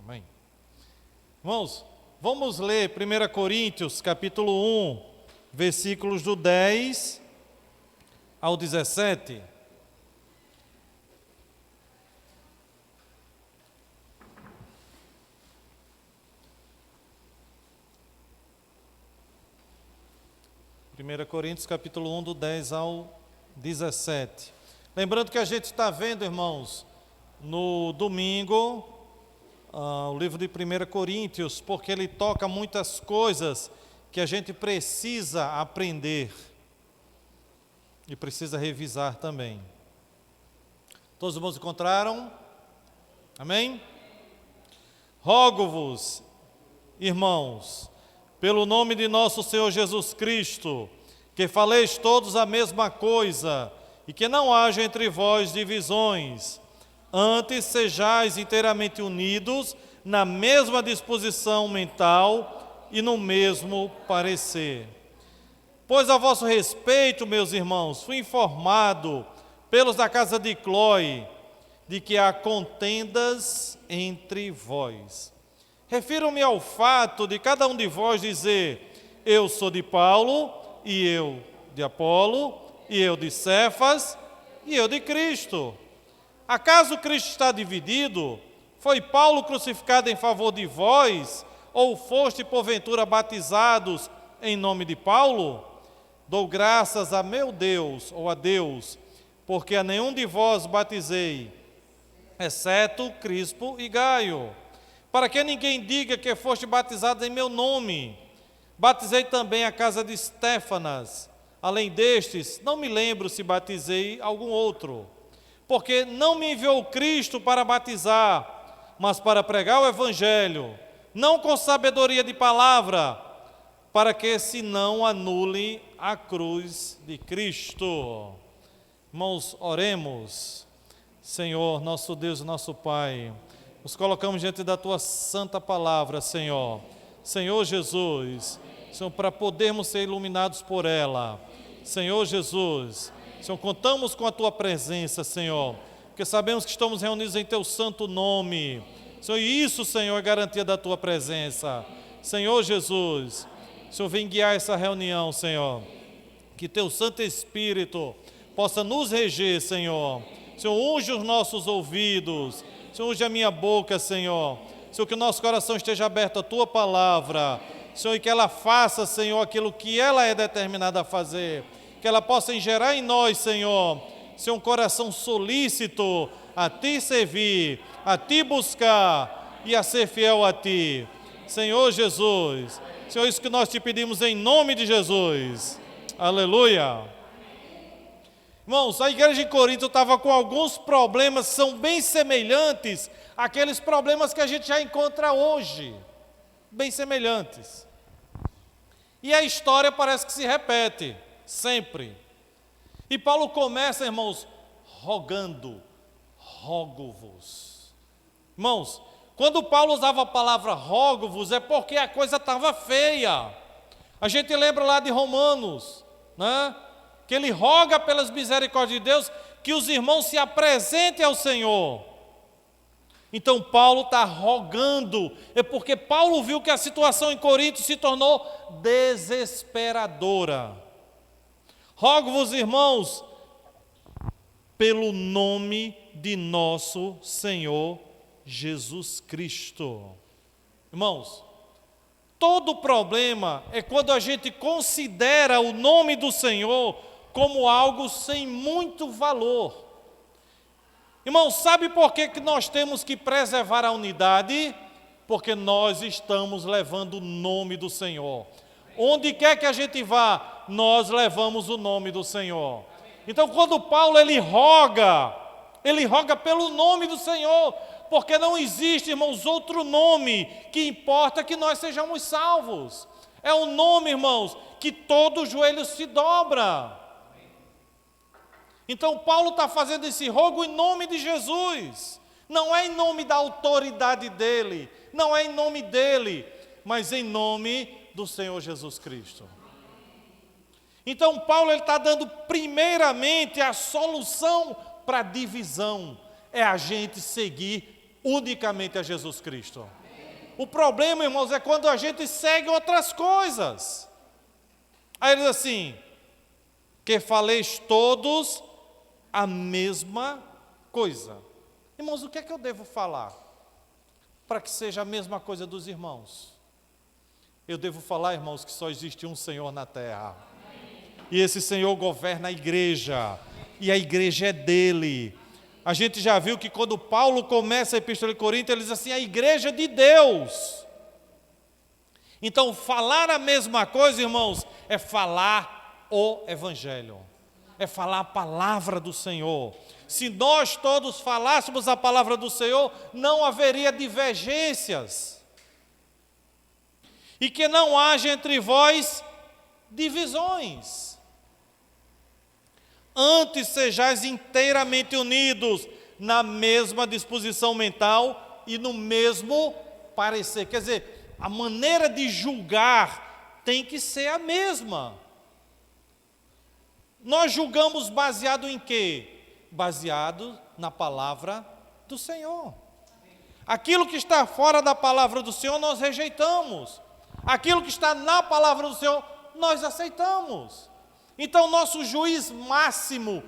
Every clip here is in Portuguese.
Amém. Irmãos, vamos ler 1 Coríntios, capítulo 1, versículos do 10 ao 17. Primeira Coríntios, capítulo 1, do 10 ao 17. Lembrando que a gente está vendo, irmãos, no domingo, o livro de 1 Coríntios, porque ele toca muitas coisas que a gente precisa aprender e precisa revisar também. Todos os irmãos encontraram? Amém? Rogo-vos, irmãos, pelo nome de nosso Senhor Jesus Cristo, que faleis todos a mesma coisa, e que não haja entre vós divisões. Antes sejais inteiramente unidos na mesma disposição mental e no mesmo parecer. Pois a vosso respeito, meus irmãos, fui informado pelos da casa de Cloe de que há contendas entre vós. Refiro-me ao fato de cada um de vós dizer: eu sou de Paulo, e eu de Apolo, e eu de Cefas, e eu de Cristo. Acaso Cristo está dividido? Foi Paulo crucificado em favor de vós? Ou foste porventura batizados em nome de Paulo? Dou graças a meu Deus, ou a Deus, porque a nenhum de vós batizei, exceto Crispo e Gaio, para que ninguém diga que foste batizado em meu nome. Batizei também a casa de Estéfanas. Além destes, não me lembro se batizei algum outro. Porque não me enviou Cristo para batizar, mas para pregar o Evangelho, não com sabedoria de palavra, para que se não anule a cruz de Cristo. Irmãos, oremos. Senhor, nosso Deus e nosso Pai, nos colocamos diante da Tua santa palavra, Senhor. Senhor Jesus, Senhor, para podermos ser iluminados por ela. Senhor Jesus, Senhor, contamos com a Tua presença, Senhor, porque sabemos que estamos reunidos em Teu santo nome. Senhor, e isso, Senhor, é garantia da Tua presença. Senhor Jesus, Senhor, vem guiar essa reunião, Senhor. Que Teu Santo Espírito possa nos reger, Senhor. Senhor, unge os nossos ouvidos. Senhor, unge a minha boca, Senhor. Senhor, que o nosso coração esteja aberto à Tua palavra. Senhor, e que ela faça, Senhor, aquilo que ela é determinada a fazer. Que ela possa gerar em nós, Senhor, ser um coração solícito a Ti servir, a Ti buscar e a ser fiel a Ti. Senhor Jesus, Senhor, isso que nós Te pedimos em nome de Jesus. Aleluia. Irmãos, a igreja de Corinto estava com alguns problemas que são bem semelhantes àqueles problemas que a gente já encontra hoje. Bem semelhantes. E a história parece que se repete. Sempre. E Paulo começa, irmãos, rogando, rogo-vos. Irmãos, quando Paulo usava a palavra rogo-vos, é porque a coisa estava feia. A gente lembra lá de Romanos, né? Que ele roga pelas misericórdias de Deus que os irmãos se apresentem ao Senhor. Então Paulo está rogando, é porque Paulo viu que a situação em Corinto se tornou desesperadora. Rogo-vos, irmãos, pelo nome de nosso Senhor Jesus Cristo. Irmãos, todo problema é quando a gente considera o nome do Senhor como algo sem muito valor. Irmãos, sabe por que nós temos que preservar a unidade? Porque nós estamos levando o nome do Senhor. Onde quer que a gente vá, nós levamos o nome do Senhor. Então, quando Paulo ele roga pelo nome do Senhor, porque não existe, irmãos, outro nome que importa que nós sejamos salvos. É um nome, irmãos, que todo joelho se dobra. Então, Paulo está fazendo esse rogo em nome de Jesus. Não é em nome da autoridade dele, não é em nome dele, mas em nome do Senhor Jesus Cristo. Então Paulo está dando primeiramente a solução para a divisão, é a gente seguir unicamente a Jesus Cristo. O problema, irmãos, é quando a gente segue outras coisas. Aí ele diz assim, que faleis todos a mesma coisa. Irmãos, o que é que eu devo falar para que seja a mesma coisa dos irmãos? Eu devo falar, irmãos, que só existe um Senhor na terra. E esse Senhor governa a igreja. E a igreja é dele. A gente já viu que quando Paulo começa a Epístola de Corinto, ele diz assim, a igreja de Deus. Então, falar a mesma coisa, irmãos, é falar o Evangelho. É falar a palavra do Senhor. Se nós todos falássemos a palavra do Senhor, não haveria divergências. E que não haja entre vós divisões. Antes sejais inteiramente unidos na mesma disposição mental e no mesmo parecer. Quer dizer, a maneira de julgar tem que ser a mesma. Nós julgamos baseado em quê? Baseado na palavra do Senhor. Aquilo que está fora da palavra do Senhor, nós rejeitamos. Aquilo que está na palavra do Senhor, nós aceitamos. Então, nosso juiz máximo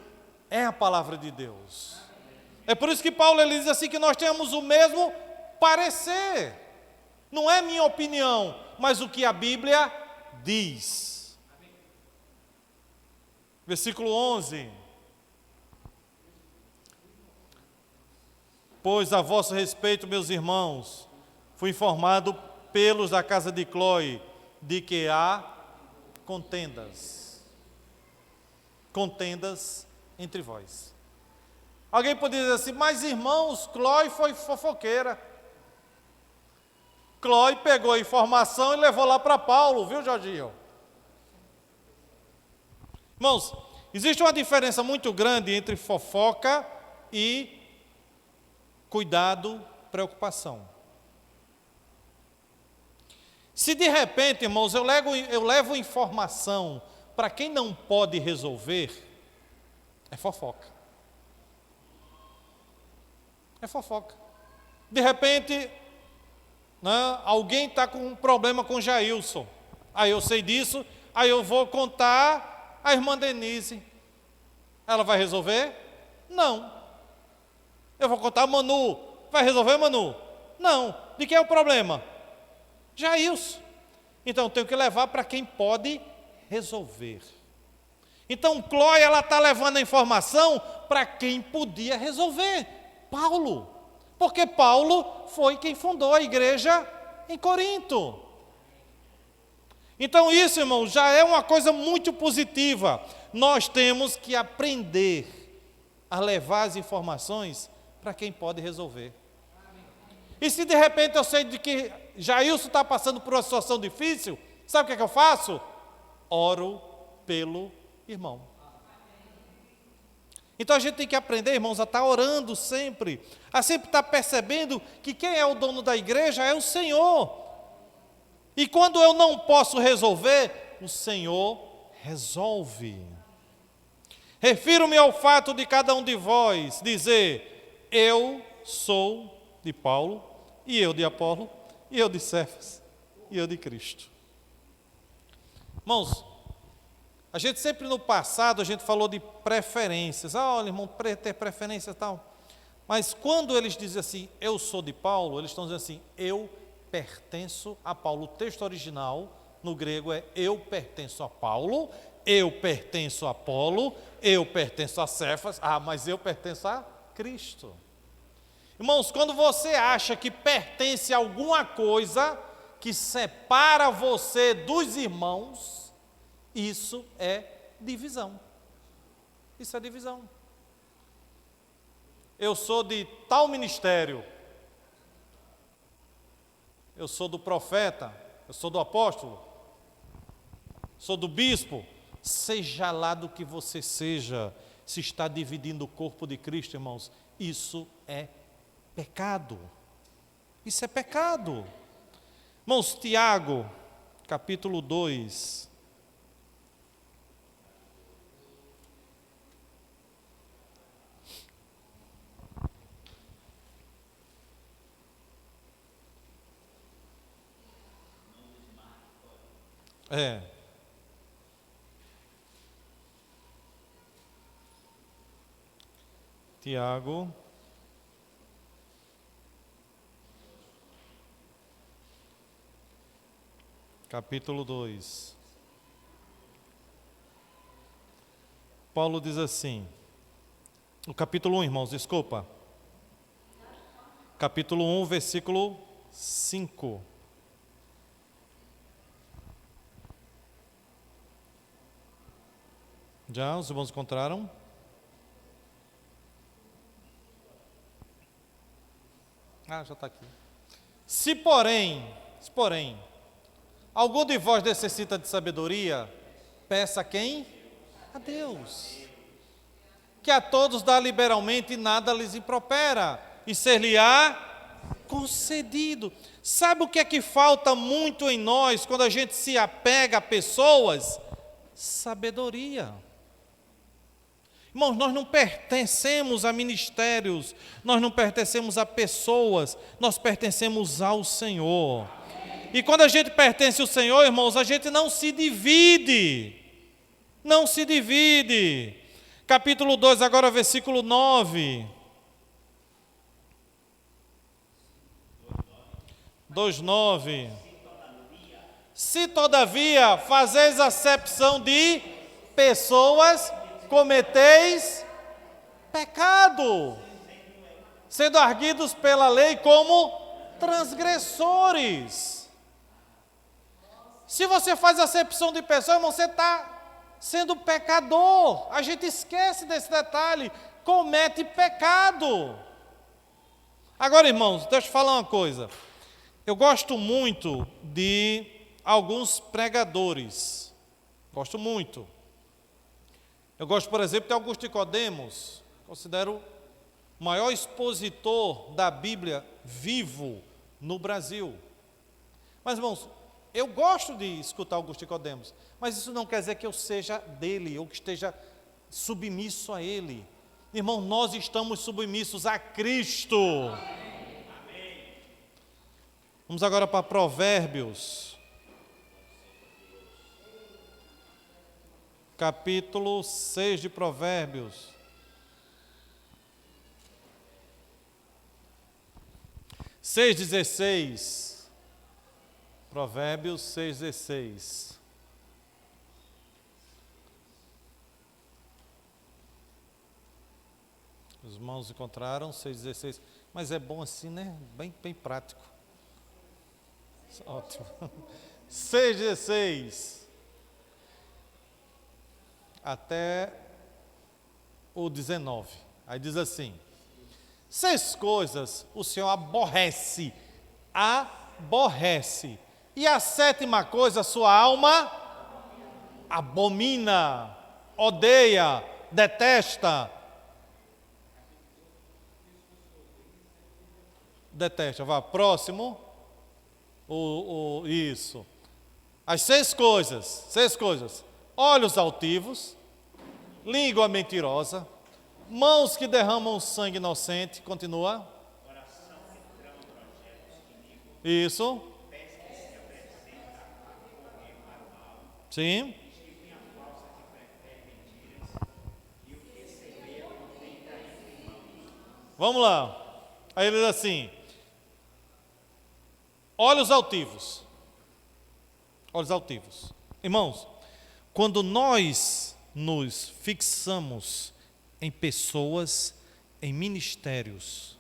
é a palavra de Deus. É por isso que Paulo ele diz assim, que nós temos o mesmo parecer. Não é minha opinião, mas o que a Bíblia diz. Versículo 11. Pois a vosso respeito, meus irmãos, fui informado pelos da casa de Cloe de que há contendas. Contendas entre vós. Alguém poderia dizer assim, mas irmãos, Cloe foi fofoqueira. Cloe pegou a informação e levou lá para Paulo, viu, Jorginho? Irmãos, existe uma diferença muito grande entre fofoca e cuidado, preocupação. Se de repente, irmãos, eu levo informação para quem não pode resolver, é fofoca. É fofoca. De repente, né, alguém está com um problema com Jailson. Aí eu sei disso, aí eu vou contar à irmã Denise. Ela vai resolver? Não. Eu vou contar a Manu. Vai resolver, Manu? Não. De quem é o problema? Jailson. Então eu tenho que levar para quem pode resolver. Então Cloe, ela está levando a informação para quem podia resolver. Paulo. Porque Paulo foi quem fundou a igreja em Corinto. Então isso, irmão, já é uma coisa muito positiva. Nós temos que aprender a levar as informações para quem pode resolver. E se de repente eu sei de que Jailson está passando por uma situação difícil, sabe o que é que eu faço? Oro pelo irmão. Então a gente tem que aprender, irmãos, a estar orando sempre, a sempre estar percebendo que quem é o dono da igreja é o Senhor. E quando eu não posso resolver, o Senhor resolve. Refiro-me ao fato de cada um de vós dizer, eu sou de Paulo, e eu de Apolo, e eu de Cefas, e eu de Cristo. Irmãos, a gente sempre no passado, a gente falou de preferências. Olha, irmão, ter preferência e tal. Mas quando eles dizem assim, eu sou de Paulo, eles estão dizendo assim, eu pertenço a Paulo. O texto original, no grego, é eu pertenço a Paulo, eu pertenço a Apolo, eu pertenço a Cefas, mas eu pertenço a Cristo. Irmãos, quando você acha que pertence a alguma coisa que separa você dos irmãos, isso é divisão. Isso é divisão. Eu sou de tal ministério. Eu sou do profeta. Eu sou do apóstolo. Sou do bispo. Seja lá do que você seja, se está dividindo o corpo de Cristo, irmãos, isso é pecado. Isso é pecado. Irmãos, Tiago, capítulo 2. É. Tiago. Capítulo 2. Paulo diz assim, o capítulo 1, irmãos, desculpa. Capítulo 1, versículo 5. Já, os irmãos encontraram? Já está aqui. Se porém, algum de vós necessita de sabedoria, peça a quem? A Deus, que a todos dá liberalmente e nada lhes impropera, e ser-lhe-á concedido. Sabe o que é que falta muito em nós quando a gente se apega a pessoas? Sabedoria. Irmãos, nós não pertencemos a ministérios, nós não pertencemos a pessoas, nós pertencemos ao Senhor. E quando a gente pertence ao Senhor, irmãos, a gente não se divide. Não se divide. Capítulo 2, agora versículo 9. 2:9. Se todavia fazeis acepção de pessoas, cometeis pecado, sendo arguidos pela lei como transgressores. Se você faz acepção de pessoas, irmão, você está sendo pecador. A gente esquece desse detalhe, comete pecado. Agora, irmãos, deixa eu falar uma coisa. Eu gosto muito de alguns pregadores. Gosto muito. Eu gosto, por exemplo, de Augusto Nicodemos. Considero o maior expositor da Bíblia vivo no Brasil. Mas, irmãos, eu gosto de escutar Augusto Nicodemos, mas isso não quer dizer que eu seja dele, ou que esteja submisso a ele. Irmão, nós estamos submissos a Cristo. Vamos agora para Provérbios. Capítulo 6 de Provérbios. Seis 16. Provérbios 6:16. Os irmãos encontraram 6:16. Mas é bom assim, né? Bem prático. Ótimo. 6:16. Até o 19. Aí diz assim: 6 coisas o Senhor aborrece, e a 7ª coisa sua alma abomina, odeia, detesta. Detesta, vá, próximo. Isso. As 6 coisas. Olhos altivos, língua mentirosa, mãos que derramam sangue inocente, continua. Isso. Sim. Vamos lá. Aí ele diz assim: olhos altivos. Olhos altivos. Irmãos, quando nós nos fixamos em pessoas, em ministérios,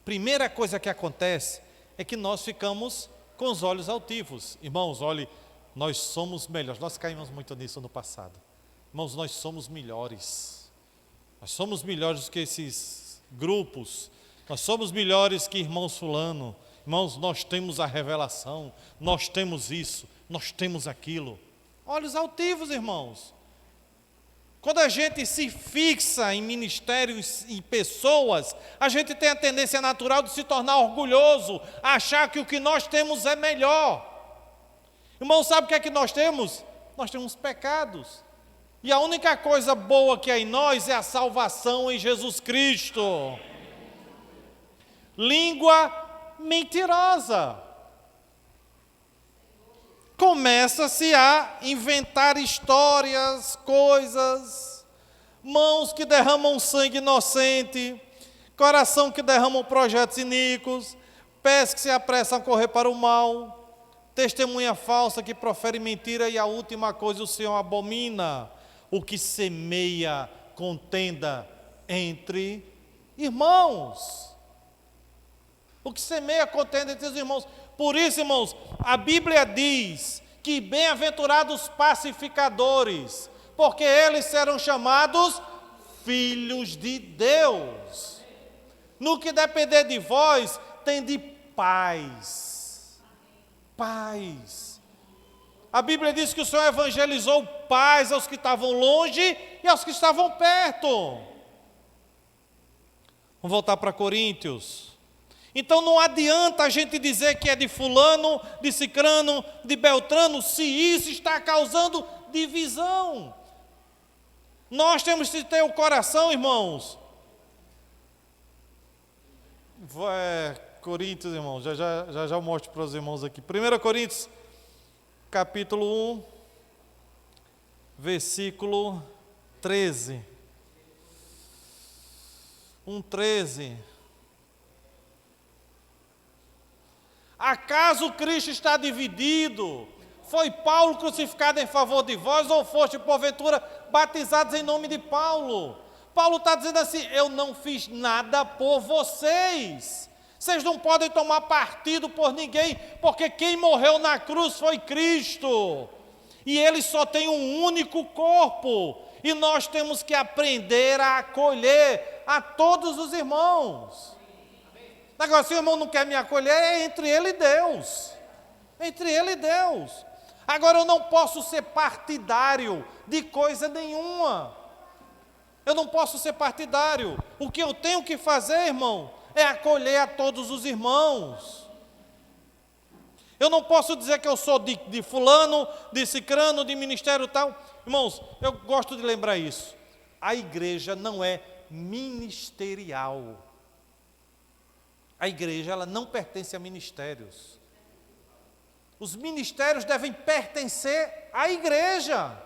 primeira coisa que acontece é que nós ficamos com os olhos altivos. Irmãos, olhe, nós somos melhores. Nós caímos muito nisso no passado. Irmãos, nós somos melhores. Nós somos melhores que esses grupos. Nós somos melhores que irmãos fulano. Irmãos, nós temos a revelação. Nós temos isso. Nós temos aquilo. Olhos altivos, irmãos. Quando a gente se fixa em ministérios e pessoas, a gente tem a tendência natural de se tornar orgulhoso, achar que o que nós temos é melhor. Irmão, sabe o que é que nós temos? Nós temos pecados. E a única coisa boa que há em nós é a salvação em Jesus Cristo. Língua mentirosa. começa-se a inventar histórias, coisas, mãos que derramam sangue inocente, coração que derramam projetos iníquos, pés que se apressam a correr para o mal, testemunha falsa que profere mentira, e a última coisa o Senhor abomina: o que semeia contenda entre irmãos. O que semeia contenda entre os irmãos. Por isso, irmãos, a Bíblia diz que bem-aventurados pacificadores, porque eles serão chamados filhos de Deus. No que depender de vós, tende paz. Paz. A Bíblia diz que o Senhor evangelizou paz aos que estavam longe e aos que estavam perto. Vamos voltar para Coríntios. Então não adianta a gente dizer que é de fulano, de cicrano, de beltrano, se isso está causando divisão. Nós temos que ter o coração, irmãos. Coríntios, irmãos, já eu mostro para os irmãos aqui. 1 Coríntios, capítulo 1, versículo 13. 1:13. Acaso Cristo está dividido? Foi Paulo crucificado em favor de vós, ou foste, porventura, batizados em nome de Paulo? Paulo está dizendo assim: eu não fiz nada por vocês. Vocês não podem tomar partido por ninguém, porque quem morreu na cruz foi Cristo. E ele só tem um único corpo. E nós temos que aprender a acolher a todos os irmãos. Agora, se o irmão não quer me acolher, é entre ele e Deus. Entre ele e Deus. Agora, eu não posso ser partidário de coisa nenhuma. Eu não posso ser partidário. O que eu tenho que fazer, irmão, é acolher a todos os irmãos. Eu não posso dizer que eu sou de fulano, de cicrano, de ministério tal. Irmãos, eu gosto de lembrar isso. A igreja não é ministerial. A igreja, ela não pertence a ministérios. Os ministérios devem pertencer à igreja.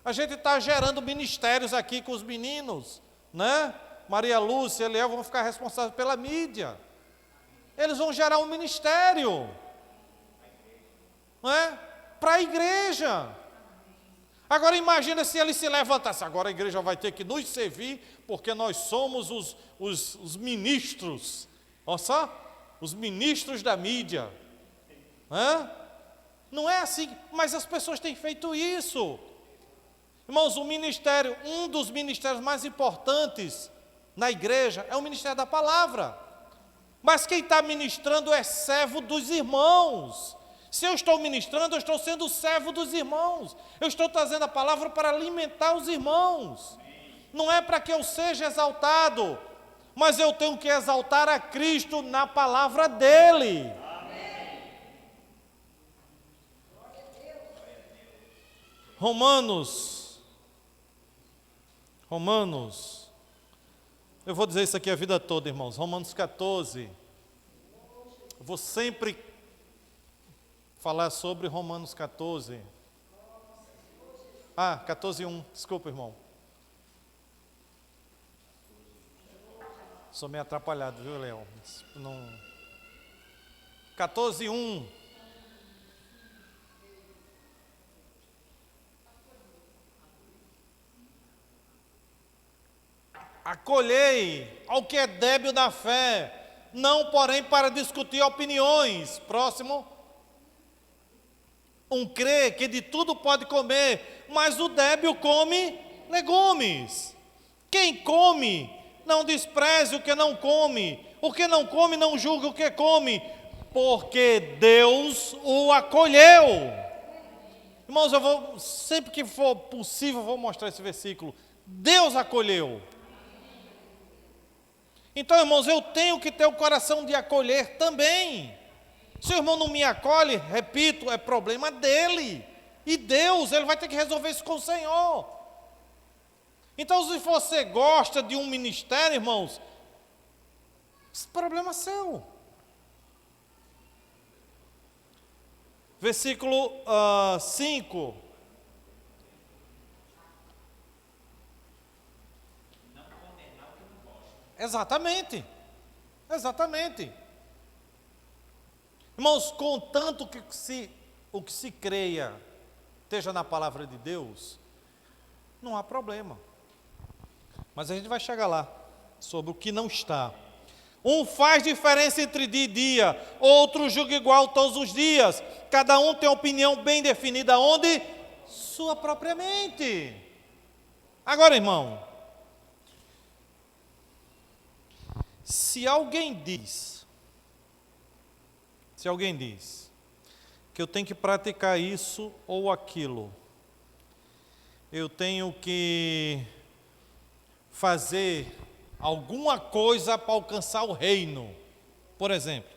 A gente está gerando ministérios aqui com os meninos, né? Maria Lúcia e Eliel vão ficar responsáveis pela mídia. Eles vão gerar um ministério, não é? Para a igreja. Agora imagina se ele se levantasse: agora a igreja vai ter que nos servir, porque nós somos os ministros. Olha só, os ministros da mídia. Não é assim, mas as pessoas têm feito isso. Irmãos, o ministério, um dos ministérios mais importantes na igreja é o ministério da palavra. Mas quem está ministrando é servo dos irmãos. Se eu estou ministrando, eu estou sendo servo dos irmãos. Eu estou trazendo a palavra para alimentar os irmãos. Não é para que eu seja exaltado, mas eu tenho que exaltar a Cristo na palavra dEle. Romanos, eu vou dizer isso aqui a vida toda, irmãos. Romanos 14. Eu vou sempre falar sobre Romanos 14. 14:1. Desculpa, irmão. Sou meio atrapalhado, viu, Leão? 14:1. Acolhei ao que é débil da fé, não porém para discutir opiniões. Próximo. Um crê que de tudo pode comer, mas o débil come legumes. Quem come, não despreze o que não come. O que não come, não julga o que come, porque Deus o acolheu. Irmãos, sempre que for possível, vou mostrar esse versículo. Deus acolheu. Então, irmãos, eu tenho que ter o coração de acolher também. Se o irmão não me acolhe, repito, é problema dele. E Deus, ele vai ter que resolver isso com o Senhor. Então, se você gosta de um ministério, irmãos, esse problema é seu. Versículo 5. Exatamente. Exatamente. Irmãos, contanto que o que se creia esteja na palavra de Deus, não há problema. Mas a gente vai chegar lá, sobre o que não está. Um faz diferença entre dia e dia, outro julga igual todos os dias. Cada um tem uma opinião bem definida, onde? Sua própria mente. Agora, irmão, se alguém diz que eu tenho que praticar isso ou aquilo, eu tenho que fazer alguma coisa para alcançar o reino, por exemplo.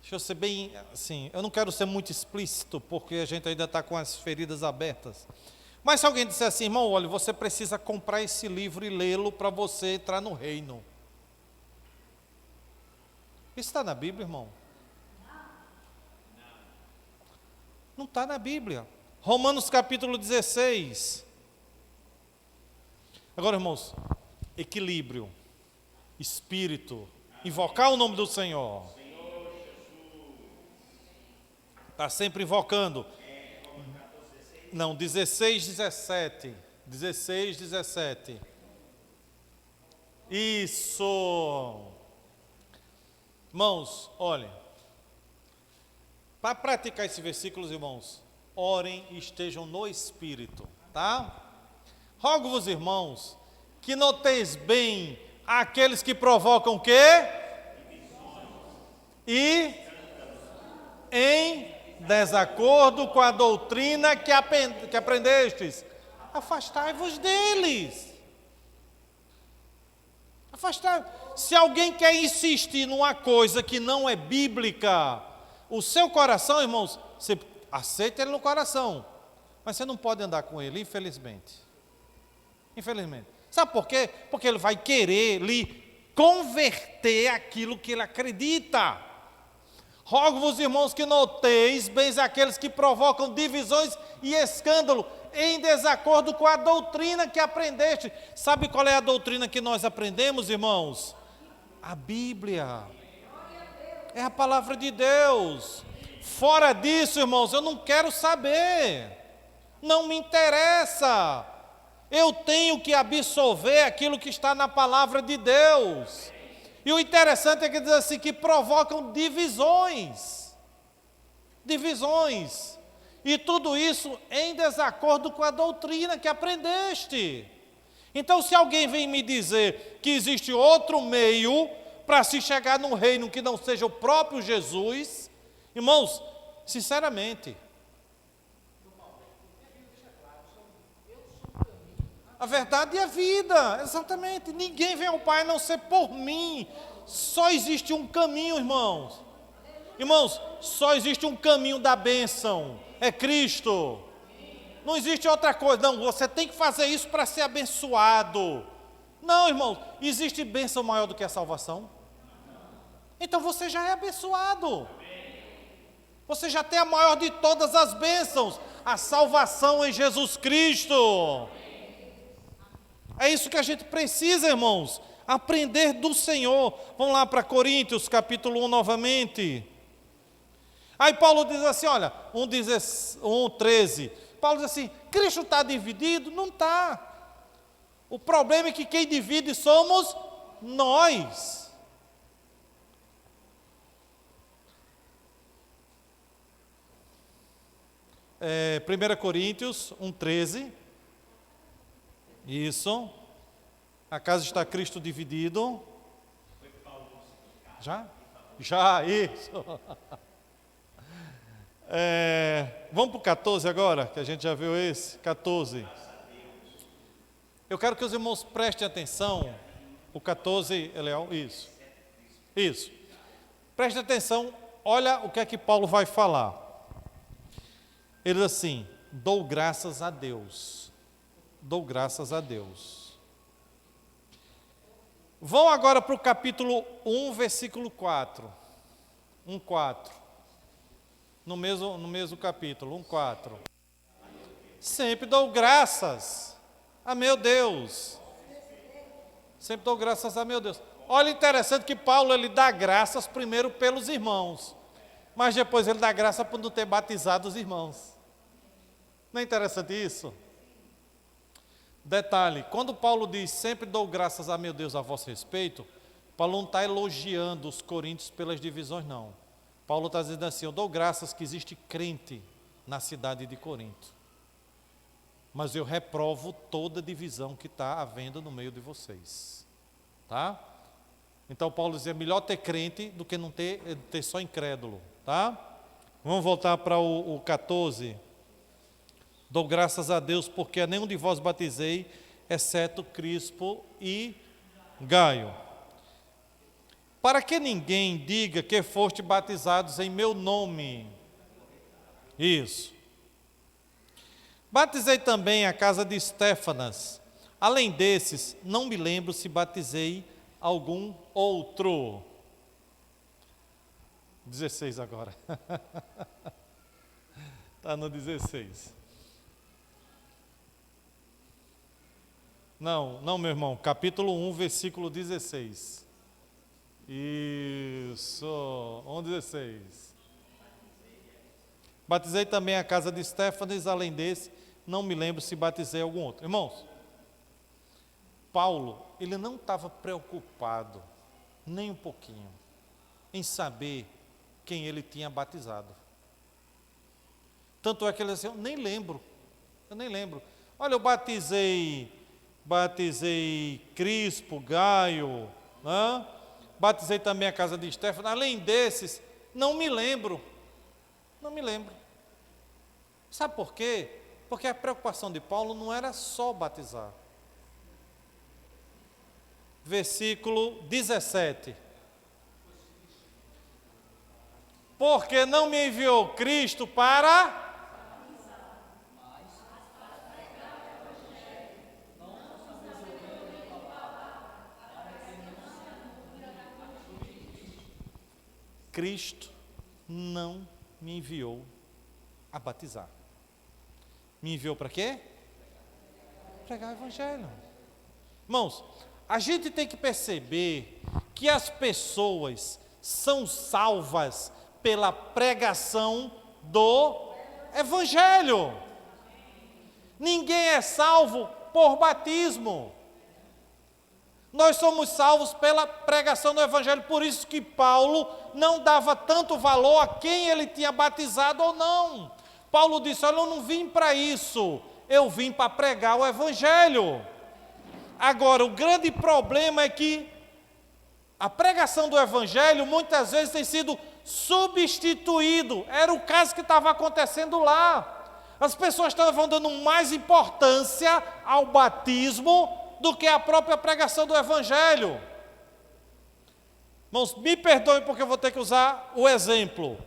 Deixa eu ser bem assim, eu não quero ser muito explícito, porque a gente ainda está com as feridas abertas. Mas se alguém disser assim, irmão, olha, você precisa comprar esse livro e lê-lo para você entrar no reino. Isso está na Bíblia, irmão? Não está na Bíblia. Romanos capítulo 16. Agora, irmãos, equilíbrio, espírito, invocar o nome do Senhor. Está sempre invocando. Não, 16, 17. 16, 17. Isso. Irmãos, olhem. Para praticar esses versículos, irmãos, orem e estejam no Espírito, tá? Rogo-vos, irmãos, que noteis bem aqueles que provocam o quê? E em desacordo com a doutrina que aprendestes, afastai-vos deles. Afastai. Se alguém quer insistir numa coisa que não é bíblica, o seu coração, irmãos, você aceita ele no coração, mas você não pode andar com ele, infelizmente. Infelizmente. Sabe por quê? Porque ele vai querer lhe converter aquilo que ele acredita. Rogo-vos, irmãos, que noteis bem aqueles que provocam divisões e escândalo em desacordo com a doutrina que aprendeste. Sabe qual é a doutrina que nós aprendemos, irmãos? A Bíblia. É a palavra de Deus. Fora disso, irmãos, eu não quero saber. Não me interessa. Eu tenho que absorver aquilo que está na palavra de Deus. E o interessante é que diz assim, que provocam divisões. Divisões. E tudo isso em desacordo com a doutrina que aprendeste. Então, se alguém vem me dizer que existe outro meio para se chegar num reino que não seja o próprio Jesus, irmãos, sinceramente, a verdade e a vida, exatamente. Ninguém vem ao Pai a não ser por mim. Só existe um caminho, irmãos. Irmãos, só existe um caminho da bênção. É Cristo. Não existe outra coisa. Não, você tem que fazer isso para ser abençoado. Não, irmãos, existe bênção maior do que a salvação? Então você já é abençoado. Você já tem a maior de todas as bênçãos, a salvação em Jesus Cristo. É isso que a gente precisa, irmãos, aprender do Senhor. Vamos lá para Coríntios, capítulo 1 novamente. Aí Paulo diz assim, olha, 1:13. Paulo diz assim, Cristo está dividido? Não está. O problema é que quem divide somos nós. 1 Coríntios 1:13. Isso. Acaso está Cristo dividido? Já? Já, isso. Vamos para o 14 agora, que a gente já viu esse. 14. Eu quero que os irmãos prestem atenção. O 14, Eliel, isso. Isso. Preste atenção, olha o que é que Paulo vai falar. Ele diz assim, dou graças a Deus. Dou graças a Deus. Vão agora para o capítulo 1, versículo 4. 1:4. no mesmo capítulo, 1:4. Sempre dou graças a meu Deus. Sempre dou graças a meu Deus. Olha, interessante que Paulo, ele dá graças primeiro pelos irmãos, mas depois ele dá graça por não ter batizado os irmãos. Não é interessante isso? Detalhe, quando Paulo diz, sempre dou graças a meu Deus a vosso respeito, Paulo não está elogiando os coríntios pelas divisões, não. Paulo está dizendo assim, eu dou graças que existe crente na cidade de Corinto, mas eu reprovo toda divisão que está havendo no meio de vocês. Tá? Então Paulo diz, é melhor ter crente do que não ter só incrédulo. Tá? Vamos voltar para o 14. Dou graças a Deus porque a nenhum de vós batizei, exceto Crispo e Gaio. Para que ninguém diga que foste batizados em meu nome. Isso. Batizei também a casa de Estéfanas. Além desses, não me lembro se batizei algum outro. 16 agora. Está no 16. Não, meu irmão. Capítulo 1, versículo 16. Isso. 1:16. Batizei também a casa de Estéfanas, além desse, não me lembro se batizei algum outro. Irmãos, Paulo, ele não estava preocupado, nem um pouquinho, em saber quem ele tinha batizado. Tanto é que ele disse, eu nem lembro. Olha, eu batizei Crispo, Gaio, batizei também a casa de Estéfanas, além desses, não me lembro. Sabe por quê? Porque a preocupação de Paulo não era só batizar. Versículo 17. Porque não me enviou Cristo para... Cristo não me enviou a batizar. Me enviou para quê? Pregar o Evangelho. Irmãos, a gente tem que perceber que as pessoas são salvas pela pregação do Evangelho. Ninguém é salvo por batismo. Nós somos salvos pela pregação do Evangelho, por isso que Paulo não dava tanto valor a quem ele tinha batizado ou não. Paulo disse, olha, eu não vim para isso, eu vim para pregar o Evangelho. Agora, o grande problema é que a pregação do Evangelho muitas vezes tem sido substituído. Era o caso que estava acontecendo lá. As pessoas estavam dando mais importância ao batismo do que a própria pregação do Evangelho. Irmãos, me perdoem porque eu vou ter que usar o exemplo.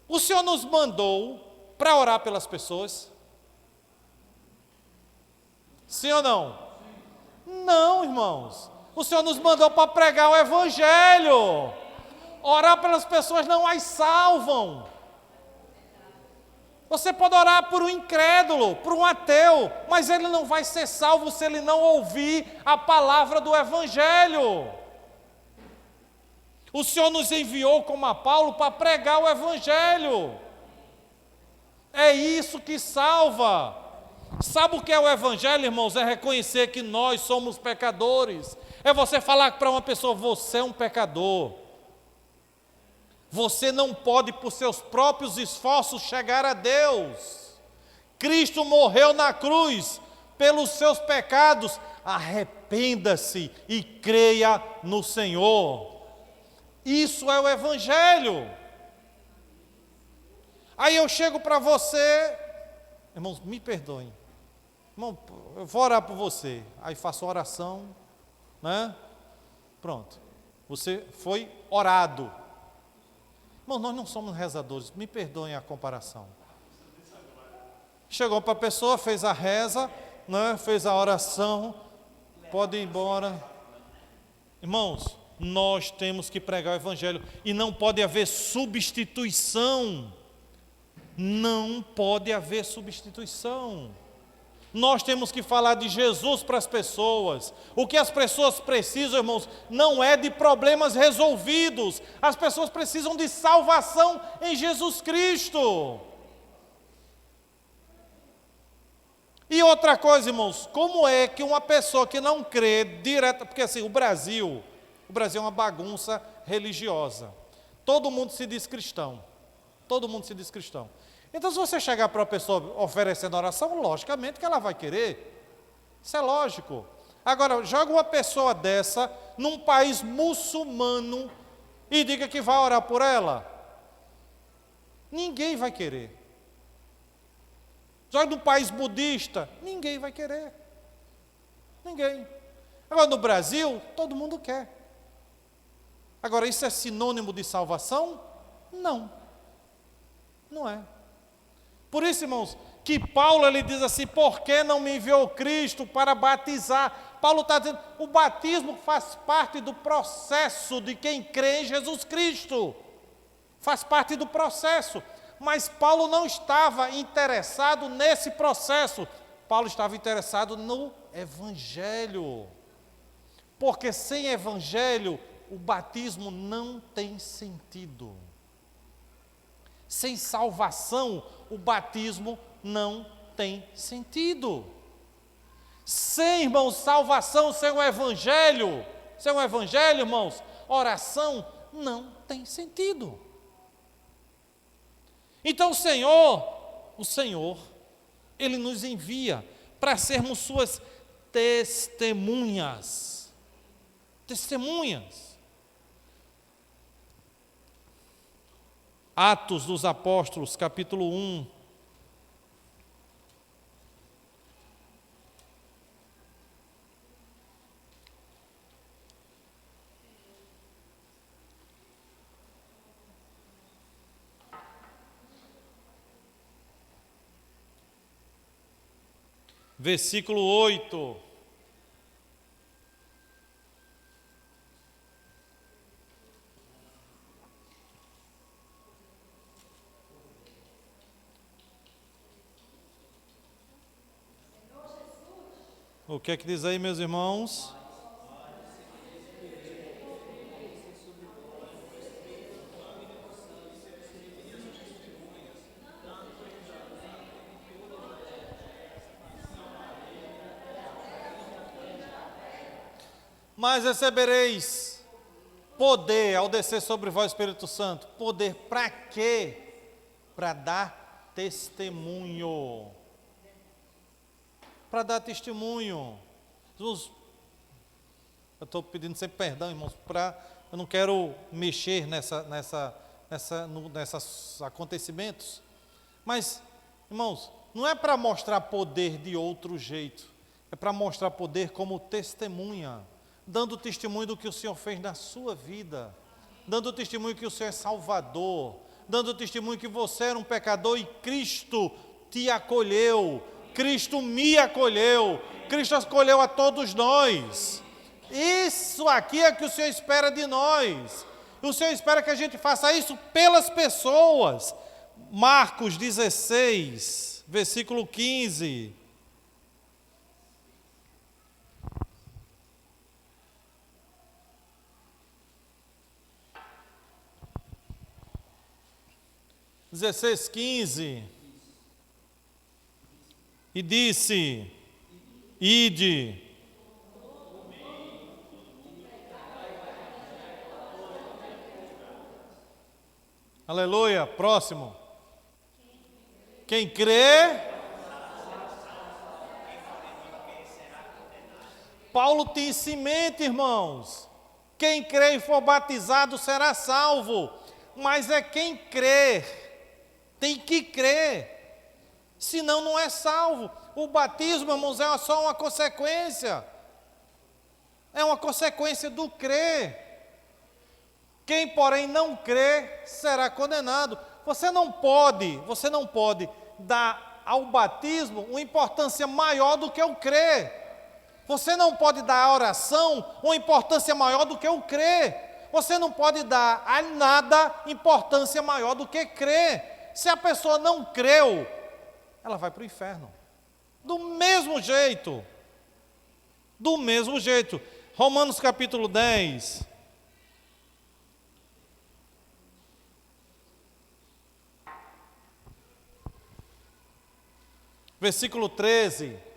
O Senhor nos mandou para orar pelas pessoas? Sim ou não? Não, irmãos. O Senhor nos mandou para pregar o Evangelho. Orar pelas pessoas não as salvam. Você pode orar por um incrédulo, por um ateu, mas ele não vai ser salvo se ele não ouvir a palavra do Evangelho. O Senhor nos enviou como a Paulo para pregar o Evangelho. É isso que salva. Sabe o que é o Evangelho, irmãos? É reconhecer que nós somos pecadores. É você falar para uma pessoa, você é um pecador. Você não pode, por seus próprios esforços, chegar a Deus. Cristo morreu na cruz pelos seus pecados. Arrependa-se e creia no Senhor. Isso é o Evangelho. Aí eu chego para você, irmãos, me perdoem. Irmão, eu vou orar por você. Aí faço oração, né? Pronto. Você foi orado. Irmão, nós não somos rezadores, me perdoem a comparação. Chegou para a pessoa, fez a reza, né, fez a oração, pode ir embora. Irmãos, nós temos que pregar o Evangelho. E não pode haver substituição. Não pode haver substituição. Nós temos que falar de Jesus para as pessoas. O que as pessoas precisam, irmãos, não é de problemas resolvidos. As pessoas precisam de salvação em Jesus Cristo. E outra coisa, irmãos, como é que uma pessoa que não crê direta, porque assim, o Brasil é uma bagunça religiosa. Todo mundo se diz cristão. Todo mundo se diz cristão. Então, se você chegar para uma pessoa oferecendo oração, logicamente que ela vai querer. Isso é lógico. Agora, joga uma pessoa dessa num país muçulmano e diga que vai orar por ela. Ninguém vai querer. Joga num país budista, ninguém vai querer. Ninguém. Agora, no Brasil, todo mundo quer. Agora, isso é sinônimo de salvação? Não. Não é. Por isso, irmãos, que Paulo ele diz assim, por que não me enviou Cristo para batizar? Paulo está dizendo, o batismo faz parte do processo de quem crê em Jesus Cristo. Faz parte do processo. Mas Paulo não estava interessado nesse processo. Paulo estava interessado no Evangelho. Porque sem Evangelho, o batismo não tem sentido. Sem salvação, o batismo não tem sentido. Sem, irmãos, salvação, sem o Evangelho, irmãos, oração não tem sentido. Então o Senhor, Ele nos envia para sermos suas testemunhas. Testemunhas. Atos dos Apóstolos, capítulo 1. Versículo 8. O que é que diz aí, meus irmãos? Mas recebereis poder ao descer sobre vós, Espírito Santo. Poder para quê? Para dar testemunho. Para dar testemunho. Jesus, eu estou pedindo sempre perdão, irmãos, eu não quero mexer nesses acontecimentos. Mas, irmãos, não é para mostrar poder de outro jeito. É para mostrar poder como testemunha. Dando testemunho do que o Senhor fez na sua vida. Dando testemunho que o Senhor é Salvador. Dando testemunho que você era um pecador e Cristo te acolheu. Cristo me acolheu, Cristo acolheu a todos nós. Isso aqui é o que o Senhor espera de nós. O Senhor espera que a gente faça isso pelas pessoas. Marcos 16, versículo 15. E disse, ide. Aleluia, próximo. Quem crê. Paulo tem isso em mente, irmãos. Quem crê e for batizado será salvo. Mas é quem crê. Tem que crer. Senão não é salvo. O batismo, irmãos, é só uma consequência. É uma consequência do crer. Quem, porém, não crê, será condenado. Você não pode dar ao batismo uma importância maior do que o crer. Você não pode dar à oração uma importância maior do que o crer. Você não pode dar a nada importância maior do que crer. Se a pessoa não creu, ela vai para o inferno. Do mesmo jeito. Do mesmo jeito. Romanos capítulo 10. Versículo 13.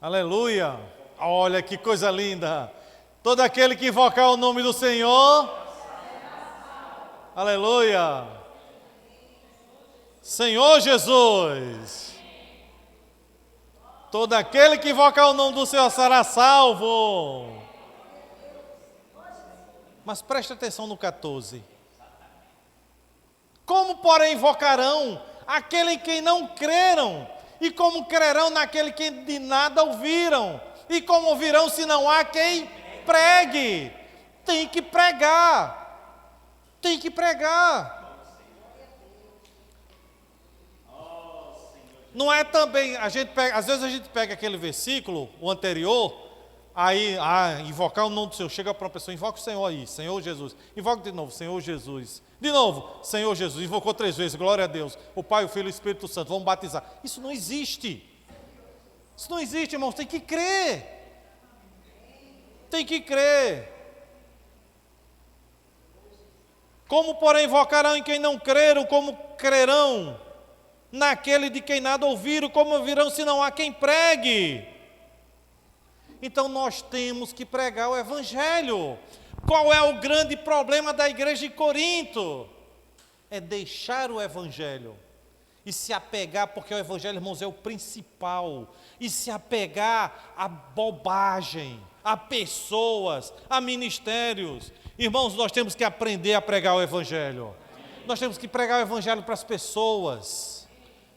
Aleluia. Olha que coisa linda. Todo aquele que invocar o nome do Senhor. Aleluia. Senhor Jesus. Todo aquele que invocar o nome do Senhor será salvo. Mas preste atenção no 14. Como, porém, invocarão aquele em quem não creram? E como crerão naquele que de nada ouviram? E como ouvirão se não há quem pregue? Tem que pregar. Tem que pregar. Não é também, às vezes a gente pega aquele versículo, o anterior, aí, invocar o nome do Senhor, chega para uma pessoa, invoca o Senhor aí, Senhor Jesus, invoca de novo, Senhor Jesus, de novo, Senhor Jesus, invocou 3 vezes, glória a Deus, o Pai, o Filho e o Espírito Santo, vamos batizar. Isso não existe. Isso não existe, irmãos, tem que crer. Tem que crer. Como, porém, invocarão em quem não creram, como crerão naquele de quem nada ouviram, como ouvirão se não há quem pregue? Então nós temos que pregar o Evangelho. Qual é o grande problema da igreja de Corinto? É deixar o Evangelho e se apegar, porque o Evangelho, irmãos, é o principal, e se apegar a bobagem, a pessoas, a ministérios. Irmãos, nós temos que aprender a pregar o Evangelho. Nós temos que pregar o Evangelho para as pessoas.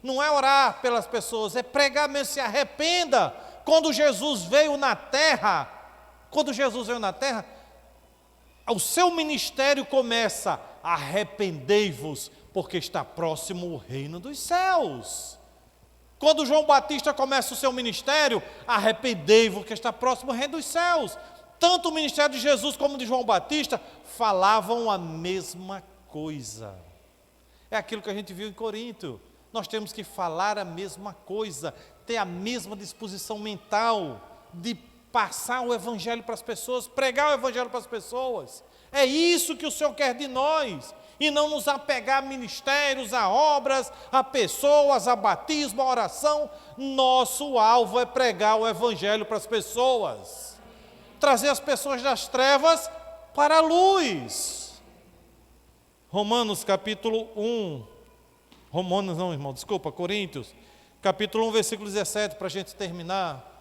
Não é orar pelas pessoas, é pregar mesmo, se arrependa. Quando Jesus veio na terra, o seu ministério começa: arrependei-vos, porque está próximo o reino dos céus. Quando João Batista começa o seu ministério, arrependei-vos, porque está próximo o reino dos céus. Tanto o ministério de Jesus como de João Batista falavam a mesma coisa. É aquilo que a gente viu em Corinto. Nós temos que falar a mesma coisa, ter a mesma disposição mental de passar o Evangelho para as pessoas, pregar o Evangelho para as pessoas. É isso que o Senhor quer de nós, e não nos apegar a ministérios, a obras, a pessoas, a batismo, a oração. Nosso alvo é pregar o Evangelho para as pessoas, trazer as pessoas das trevas para a luz. Romanos capítulo 1, Coríntios, capítulo 1, versículo 17, para a gente terminar.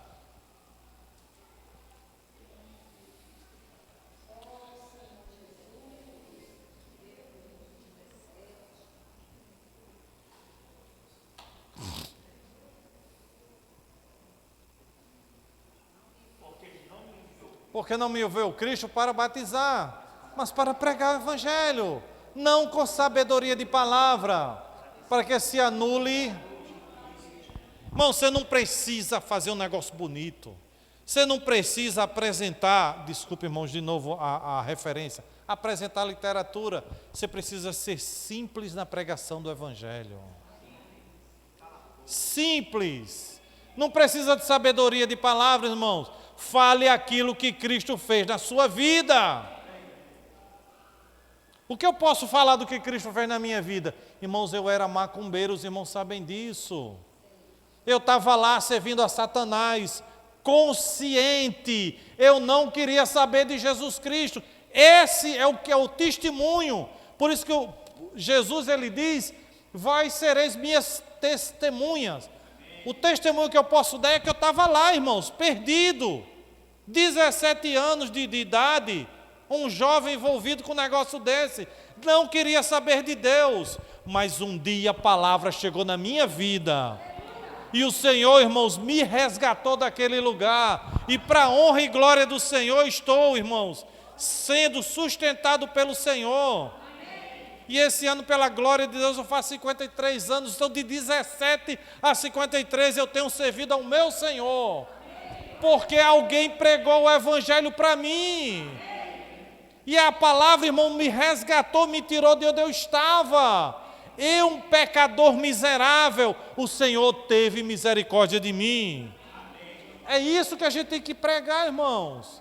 Porque não me enviou Cristo para batizar, mas para pregar o Evangelho, não com sabedoria de palavra, para que se anule. Irmão, você não precisa fazer um negócio bonito, você não precisa apresentar, desculpe, irmãos, de novo a referência, apresentar literatura. Você precisa ser simples na pregação do Evangelho. Simples. Não precisa de sabedoria de palavras, irmãos. Fale aquilo que Cristo fez na sua vida. O que eu posso falar do que Cristo fez na minha vida? Irmãos, eu era macumbeiro, os irmãos sabem disso. Eu estava lá servindo a Satanás, consciente. Eu não queria saber de Jesus Cristo. Esse é o que é o testemunho. Por isso que Jesus, ele diz: vós sereis minhas testemunhas. O testemunho que eu posso dar é que eu estava lá, irmãos, perdido. 17 anos de idade, um jovem envolvido com um negócio desse, não queria saber de Deus, mas um dia a palavra chegou na minha vida, e o Senhor, irmãos, me resgatou daquele lugar, e para a honra e glória do Senhor estou, irmãos, sendo sustentado pelo Senhor. E esse ano, pela glória de Deus, eu faço 53 anos. Então, de 17 a 53, eu tenho servido ao meu Senhor. Porque alguém pregou o Evangelho para mim. E a palavra, irmão, me resgatou, me tirou de onde eu estava. Eu, um pecador miserável, o Senhor teve misericórdia de mim. É isso que a gente tem que pregar, irmãos.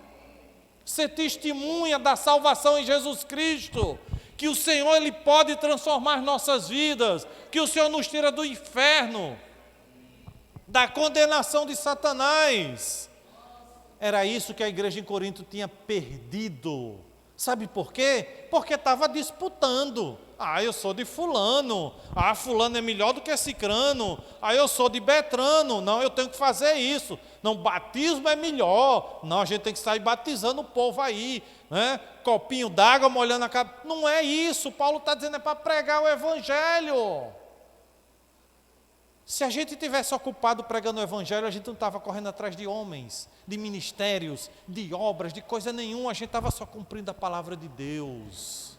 Ser testemunha da salvação em Jesus Cristo. Que o Senhor, Ele pode transformar nossas vidas. Que o Senhor nos tira do inferno, da condenação de Satanás. Era isso que a igreja em Corinto tinha perdido. Sabe por quê? Porque estava disputando. Eu sou de fulano. Fulano é melhor do que cicrano. Eu sou de Betrano. Não, eu tenho que fazer isso. Não, batismo é melhor. Não, a gente tem que sair batizando o povo aí, né? Copinho d'água molhando a cabeça. Não é isso. Paulo está dizendo, é para pregar o Evangelho. Se a gente tivesse ocupado pregando o Evangelho, a gente não estava correndo atrás de homens, de ministérios, de obras, de coisa nenhuma. A gente estava só cumprindo a palavra de Deus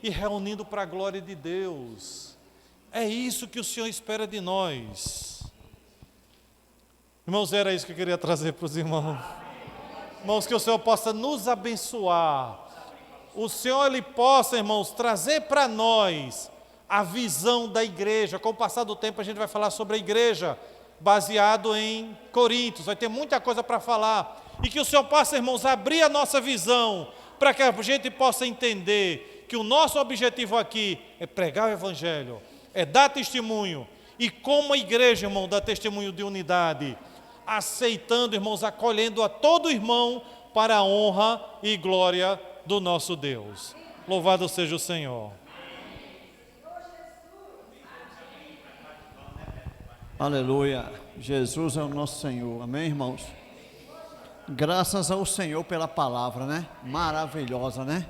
e reunindo para a glória de Deus. É isso que o Senhor espera de nós. Irmãos, era isso que eu queria trazer para os irmãos. Irmãos, que o Senhor possa nos abençoar. O Senhor, Ele possa, irmãos, trazer para nós a visão da igreja. Com o passar do tempo a gente vai falar sobre a igreja, baseado em Coríntios, vai ter muita coisa para falar, e que o Senhor possa, irmãos, abrir a nossa visão, para que a gente possa entender que o nosso objetivo aqui é pregar o Evangelho, é dar testemunho, e como a igreja, irmão, dá testemunho de unidade, aceitando, irmãos, acolhendo a todo irmão, para a honra e glória do nosso Deus. Louvado seja o Senhor. Aleluia, Jesus é o nosso Senhor, amém, irmãos? Graças ao Senhor pela palavra, né? Maravilhosa, né?